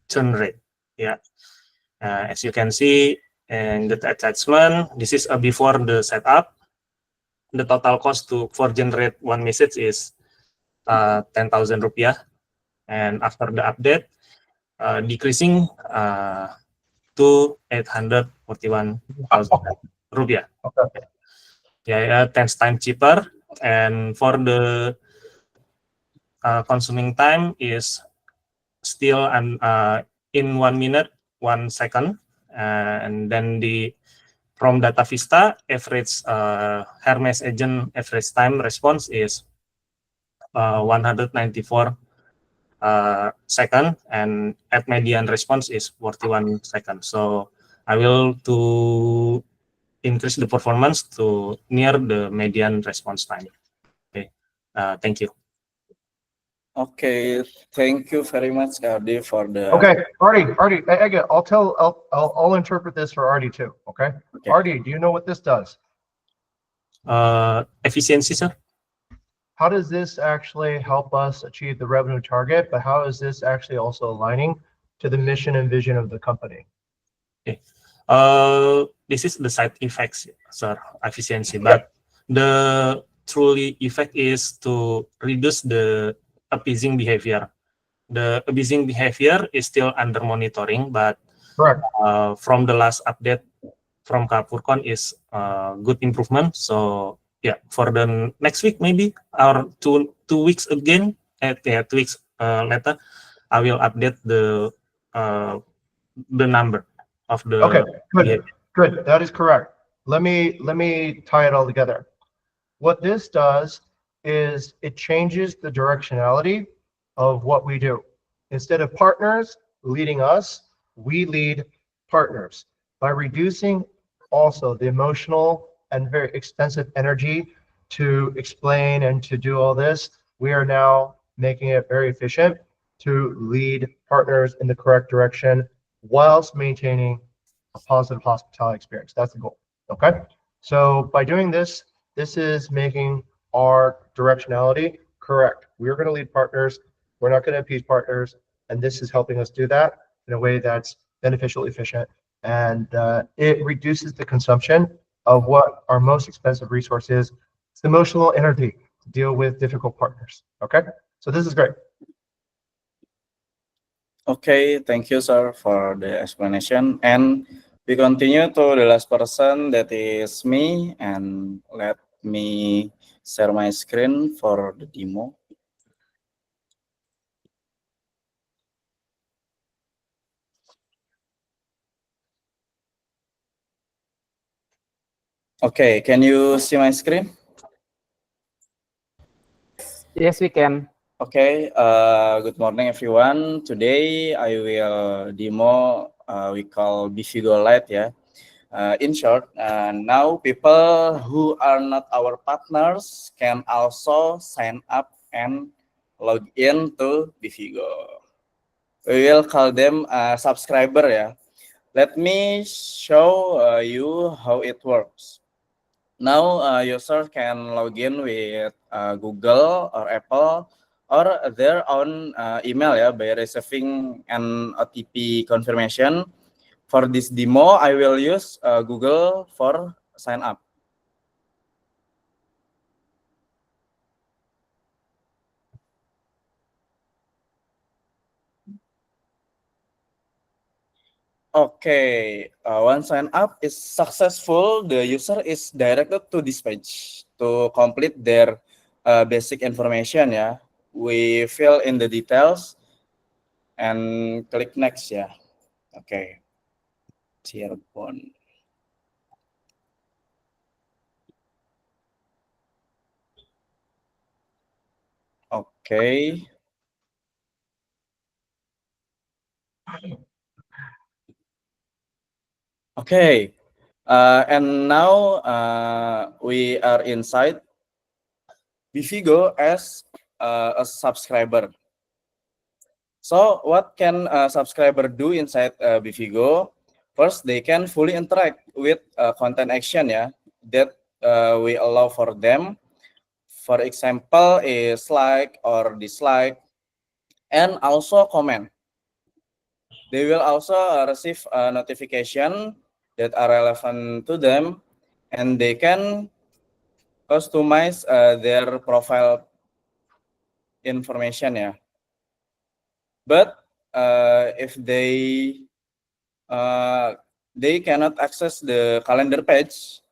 churn rate. Yeah, as you can see in the attachment, this is before the setup. The total cost for generate one message is 10,000 rupiah, and after the update, decreasing to 841,000 rupiah. Okay. Yeah, 10 times cheaper, and for the consuming time is still in 1 minute 1 second, and then from Data Vista average Hermes agent average time response is 194 second, and at median response is 41 seconds. So I will to increase the performance to near the median response time. Okay, thank you. Okay, thank you very much, Ardi, for the. Okay, Artie, again, I'll interpret this for Artie too. Okay? Okay. Artie, do you know what this does? Efficiency, sir. How does this actually help us achieve the revenue target? But how is this actually also aligning to the mission and vision of the company? Okay. This is the side effects, sir, efficiency. But the truly effect is to reduce the abusing behavior. The abusing behavior is still under monitoring, but Correct. from the last update from Kapurkon is good improvement. So yeah, for the next week maybe, or two weeks again, 2 weeks later, I will update the number of the. Okay, good. behavior. Good. That is correct. Let me tie it all together. What this does is it changes the directionality of what we do. Instead of partners leading us, we lead partners by reducing also the emotional and very expensive energy to explain and to do all this. We are now making it very efficient to lead partners in the correct direction whilst maintaining a positive hospitality experience. That's the goal. Okay. So by doing this, this is making our directionality correct. We are going to lead partners. We're not going to appease partners. And this is helping us do that in a way that's beneficial, efficient, and it reduces the consumption of what our most expensive resource is. It's emotional energy to deal with difficult partners. Okay. So this is great. Okay, thank you, sir, for the explanation. And we continue to the last person, that is me. And let me share my screen for the demo. Okay, can you see my screen? Yes, we can. Okay, good morning, everyone. Today I will demo we call BVGO Lite, yeah. In short, now people who are not our partners can also sign up and log in to BVGO. We will call them subscriber, yeah. Let me show you how it works. Now, user can log in with Google or Apple or their own email, yeah, by receiving an OTP confirmation. For this demo, I will use Google for sign up. Okay, once sign up is successful, the user is directed to this page to complete their basic information. Yeah, we fill in the details and click next. Yeah, okay. Cirebon. Okay. Okay, and now we are inside BVGO as a subscriber. So what can a subscriber do inside BVGO? First, they can fully interact with content action, yeah, that we allow for them. For example, is like or dislike, and also comment. They will also receive a notification that are relevant to them, and they can customize their profile information. Yeah, but if they cannot access the calendar page,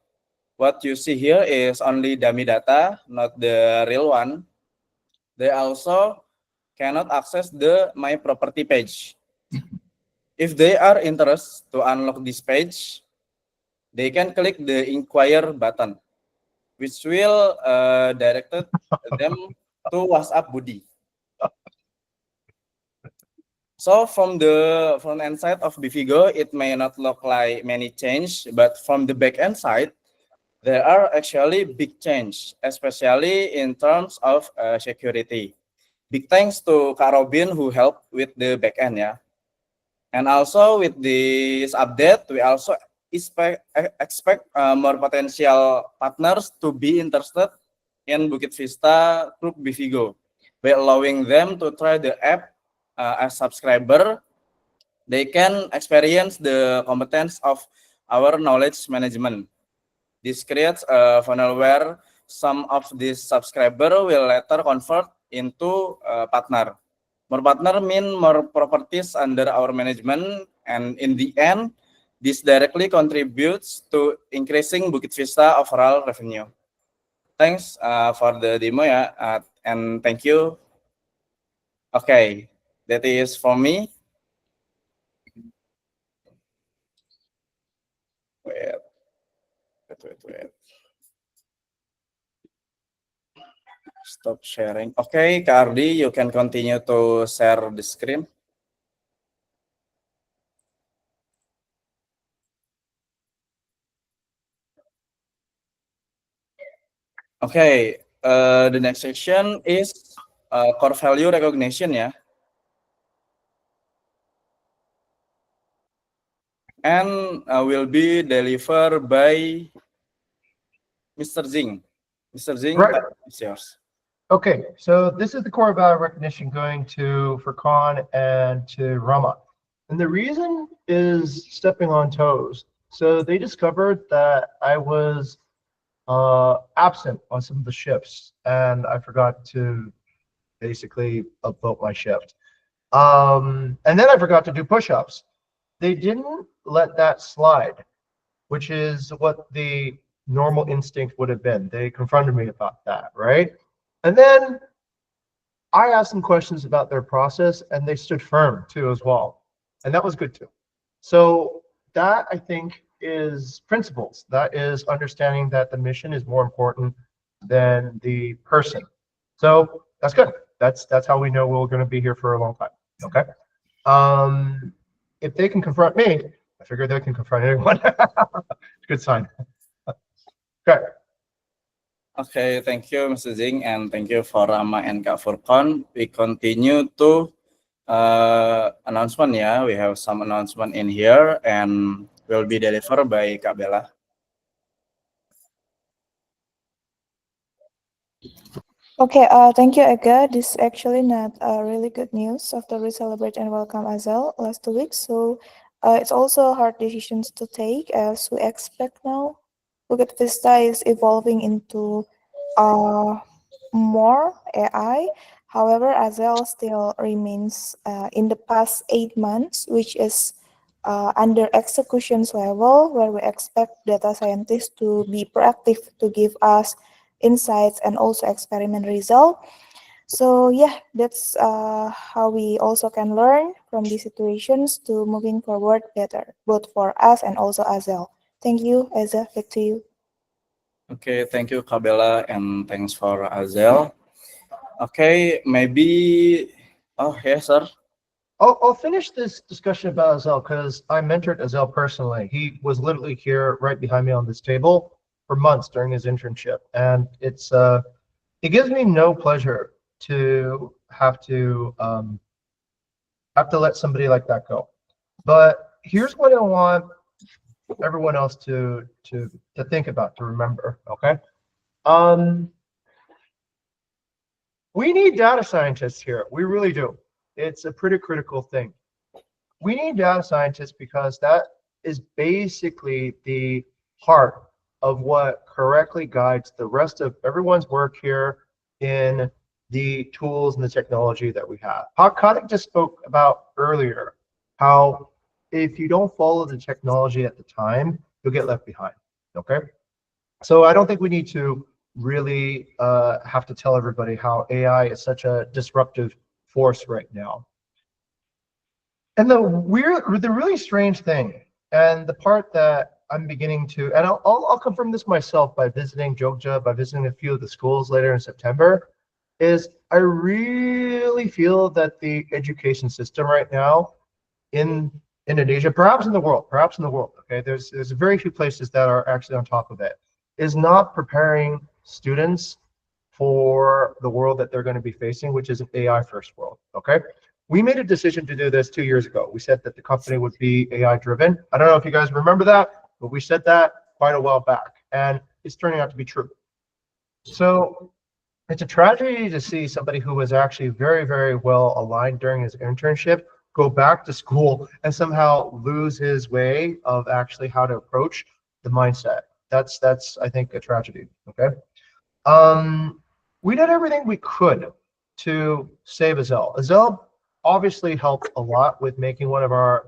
what you see here is only dummy data, not the real one. They also cannot access the my property page. If they are interested to unlock this page, they can click the inquire button, which will direct them to WhatsApp Budi. So from the front end side of BVGO, it may not look like many change, but from the back end side, there are actually big change, especially in terms of security. Big thanks to Kak Robin who helped with the back end, yeah. And also with this update, we also expect more potential partners to be interested in Bukit Vista Group BVGO by allowing them to try the app as subscriber. They can experience the competence of our knowledge management. This creates a funnel where some of these subscriber will later convert into partner. More partner mean more properties under our management, and in the end, this directly contributes to increasing Bukit Vista overall revenue. Thanks for the demo, ya, and thank you. Okay, that is for me. Wait. Stop sharing. Okay, Cardi, you can continue to share the screen. Okay, the next section is core value recognition, ya. And will be delivered by Mr. Jing. Mr. Jing, Right. it's yours. Okay, so this is the core value recognition going to Furkan and to Rama. And the reason is stepping on toes. So they discovered that I was absent on some of the shifts, and I forgot to basically upvote my shift. And then I forgot to do push-ups. They didn't let that slide, which is what the normal instinct would have been. They confronted me about that, right? And then I asked them questions about their process, and they stood firm too as well. And that was good too. So that, I think, is principles. That is understanding that the mission is more important than the person. So that's good. That's how we know we're going to be here for a long time. Okay. If they can confront me, I figure they can confront anyone. Good sign. Okay. Okay, thank you, Mr. Jing, and thank you for Rama and Kak Furkan. We continue to announcement, yeah. We have some announcement in here, and will be delivered by Kak Bella. Okay, thank you, Ega. This is actually not really good news after we celebrate and welcome Azel last 2 weeks. So it's also hard decisions to take as we expect now. Bukit Vista is evolving into more AI. However, Azel still remains in the past 8 months, which is under executions level, where we expect data scientists to be proactive to give us insights and also experiment result. So yeah, that's how we also can learn from these situations to moving forward better, both for us and also Azel. Thank you, Eza. Back to you. Okay, thank you, Kabela, and thanks for Azel. Okay, maybe. Oh, yes, sir. I'll finish this discussion about Azel because I mentored Azel personally. He was literally here right behind me on this table for months during his internship, and it gives me no pleasure to have to let somebody like that go. But here's what I want everyone else to think about, to remember. Okay, we need data scientists here. We really do. It's a pretty critical thing. We need data scientists because that is basically the heart of what correctly guides the rest of everyone's work here in the tools and the technology that we have. How Kadek just spoke about earlier, how if you don't follow the technology at the time, you'll get left behind, okay? So I don't think we need to really have to tell everybody how AI is such a disruptive force right now. And the really strange thing, and the part that I'm beginning to, and I'll confirm this myself by visiting Jogja, by visiting a few of the schools later in September, is I really feel that the education system right now in Indonesia, perhaps in the world, okay, there's very few places that are actually on top of it, is not preparing students for the world that they're going to be facing, which is an AI first world, okay? We made a decision to do this 2 years ago. We said that the company would be AI driven. I don't know if you guys remember that, but we said that quite a while back, and it's turning out to be true. So it's a tragedy to see somebody who was actually very, very well aligned during his internship go back to school and somehow lose his way of actually how to approach the mindset. That's I think a tragedy, okay? We did everything we could to save Azel. Azel obviously helped a lot with making one of our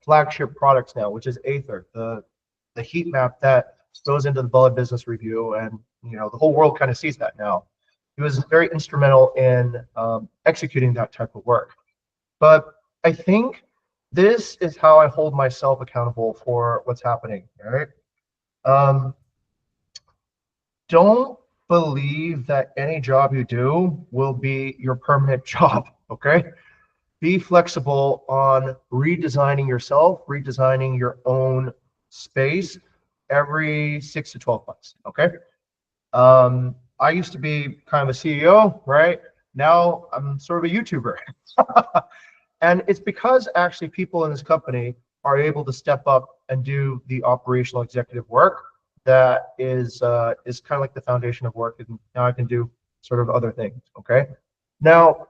flagship products now, which is Aether, the heat map that goes into the Bali Business Review, and the whole world kind of sees that now. He was very instrumental in executing that type of work. But I think this is how I hold myself accountable for what's happening, all right? Don't believe that any job you do will be your permanent job, okay? Be flexible on redesigning yourself, redesigning your own space every 6 to 12 months, okay? I used to be kind of a CEO, right? Now I'm sort of a YouTuber. And it's because actually people in this company are able to step up and do the operational executive work that is kind of like the foundation of work, and now I can do sort of other things, okay? Now,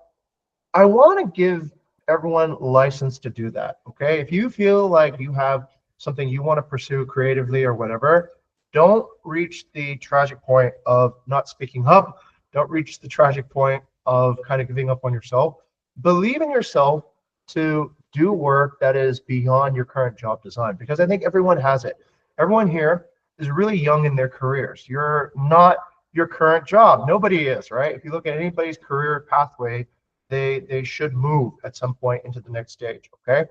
I want to give everyone license to do that, okay? If you feel like you have something you want to pursue creatively or whatever, don't reach the tragic point of not speaking up. Don't reach the tragic point of kind of giving up on yourself. Believe in yourself to do work that is beyond your current job design, because I think everyone has it. Everyone here is really young in their careers. You're not your current job. Nobody is, right? If you look at anybody's career pathway, they should move at some point into the next stage, okay?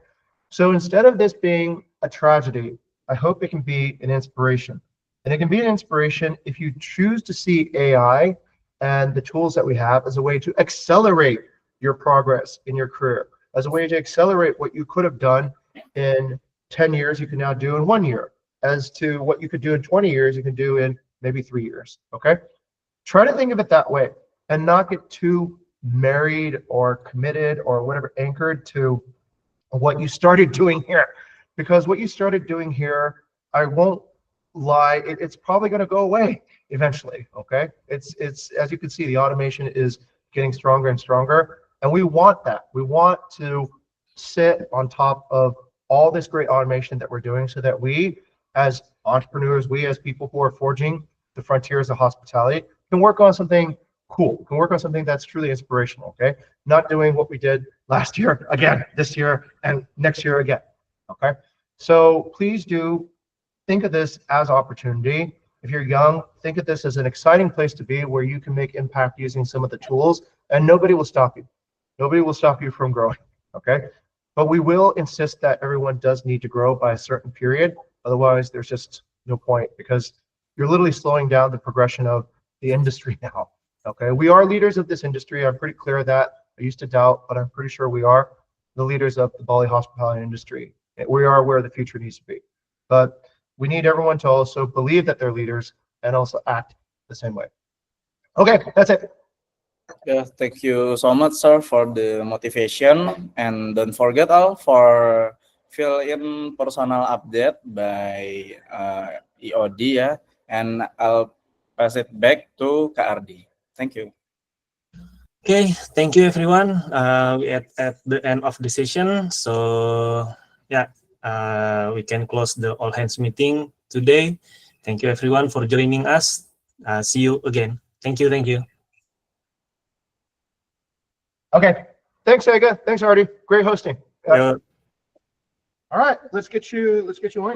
So instead of this being a tragedy, I hope it can be an inspiration. And it can be an inspiration if you choose to see AI and the tools that we have as a way to accelerate your progress in your career, as a way to accelerate what you could have done in 10 years, you can now do in 1 year. As to what you could do in 20 years, you can do in maybe 3 years, okay? Try to think of it that way and not get too married or committed or whatever, anchored to what you started doing here. Because what you started doing here, I won't lie, it's probably going to go away eventually, okay? It's as you can see, the automation is getting stronger and stronger, and we want that. We want to sit on top of all this great automation that we're doing so that we, as entrepreneurs, we as people who are forging the frontiers of hospitality, can work on something cool, can work on something that's truly inspirational, okay? Not doing what we did last year again, this year, and next year again, okay? So please do think of this as opportunity. If you're young, think of this as an exciting place to be where you can make impact using some of the tools, and nobody will stop you. Nobody will stop you from growing, okay? But we will insist that everyone does need to grow by a certain period. Otherwise, there's just no point, because you're literally slowing down the progression of the industry now, okay? We are leaders of this industry. I'm pretty clear of that. I used to doubt, but I'm pretty sure we are the leaders of the Bali hospitality industry. We are where the future needs to be. But we need everyone to also believe that they're leaders and also act the same way. Okay, that's it. Yeah, thank you so much, sir, for the motivation. And don't forget all for fill in personal update by EOD, yeah. And I'll pass it back to KRD. Thank you. Okay, thank you everyone. We at the end of the session. So yeah, we can close the all hands meeting today. Thank you everyone for joining us. See you again. Thank you. Thank you. Okay, thanks, Ega. Thanks, Artie. Great hosting. Yeah. All right, let's get you on.